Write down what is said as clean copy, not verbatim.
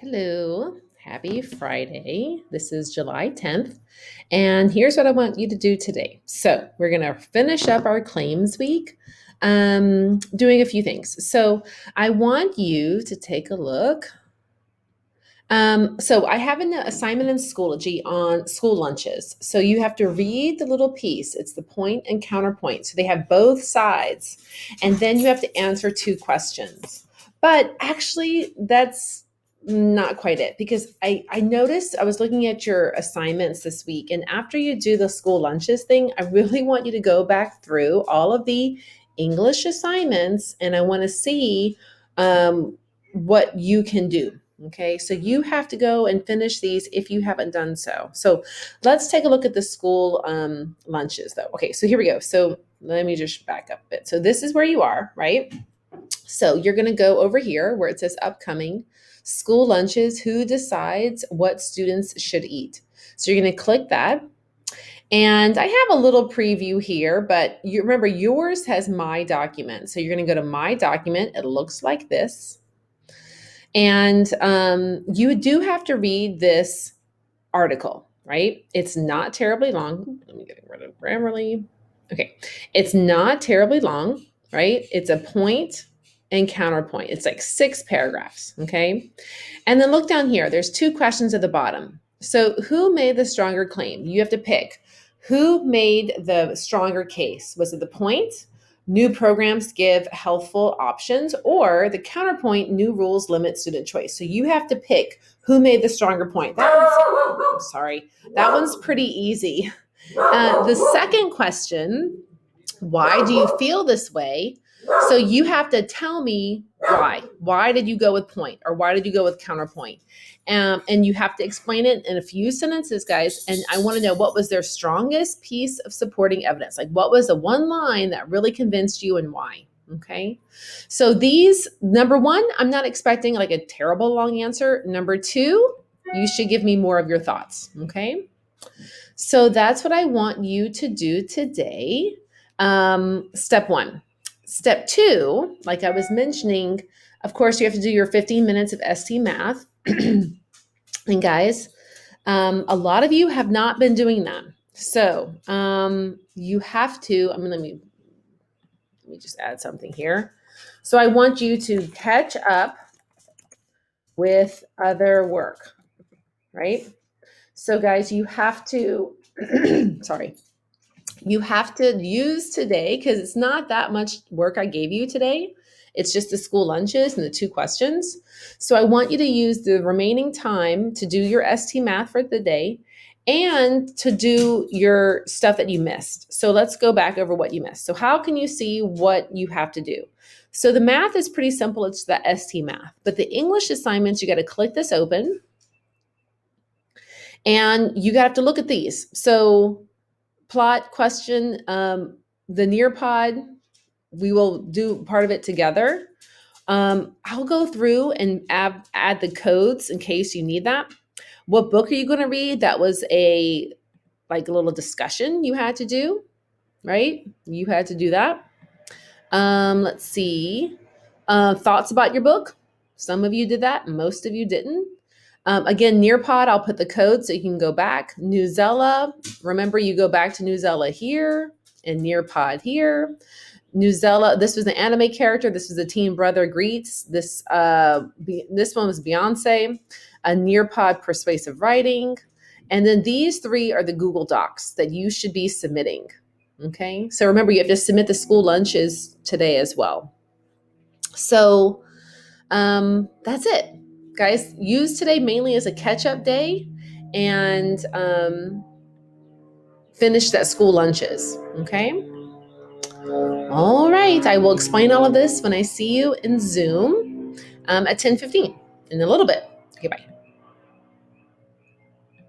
Hello, happy Friday. This is July 10th, and here's what I want you to do today. So, we're going to finish up our claims week, doing a few things. So, I want you to take a look. So, I have an assignment in Schoology on school lunches. So, you have to read the little piece. It's the point and counterpoint. So, they have both sides, and then you have to answer two questions. But actually, that's not quite it because I noticed I was looking at your assignments this week, and after you do the school lunches thing, I really want you to go back through all of the English assignments and I want to see what you can do. Okay, so you have to go and finish these if you haven't done so. So let's take a look at the school lunches though. Okay, so here we go. So let me just back up a bit. So this is where you are, right? So you're going to go over here where it says upcoming school lunches. Who decides what students should eat? So you're going to click that. And I have a little preview here, but you remember yours has my document. So you're going to go to my document. It looks like this. And you do have to read this article, right? It's not terribly long. Let me get rid of Grammarly. Okay. It's not terribly long, right? It's a point and counterpoint. It's like 6 paragraphs, okay? And then look down here. There's 2 questions at the bottom. So, who made the stronger claim? You have to pick. Who made the stronger case? Was it the point? New programs give healthful options, or the counterpoint, new rules limit student choice. So you have to pick who made the stronger point. That one's pretty easy. The second question, why do you feel this way? So you have to tell me why. Why did you go with point, or why did you go with counterpoint? And you have to explain it in a few sentences, guys. And I want to know, what was their strongest piece of supporting evidence? Like, what was the one line that really convinced you and why? Okay. So these, number one, I'm not expecting like a terrible long answer. Number two, you should give me more of your thoughts. Okay. So that's what I want you to do today. Step one. Step two, like I was mentioning, of course, you have to do your 15 minutes of ST math. And guys, a lot of you have not been doing that. So you have to, let me just add something here. So I want you to catch up with other work, right? So guys, you have to, sorry, you have to use today, because it's not that much work I gave you today. It's just the school lunches and the 2 questions. So I want you to use the remaining time to do your ST math for the day and to do your stuff that you missed. So let's go back over what you missed. So how can you see what you have to do? So the math is pretty simple. It's the ST math. But the English assignments, you got to click this open. And you have to look at these. So plot, question, the Nearpod, we will do part of it together. I'll go through and add the codes in case you need that. What book are you going to read? That was a little discussion you had to do, right? You had to do that. Let's see. Thoughts about your book. Some of you did that. Most of you didn't. Again, Nearpod, I'll put the code so you can go back. Newsela, remember you go back to Newsela here and Nearpod here. Newsela, this was an anime character. This was a teen brother greets. This one was Beyonce. A Nearpod, persuasive writing. And then these 3 are the Google Docs that you should be submitting. Okay, so remember, you have to submit the school lunches today as well. So that's it. Guys, use today mainly as a catch-up day and finish that school lunches, okay? All right, I will explain all of this when I see you in Zoom at 10:15 in a little bit. Okay, bye.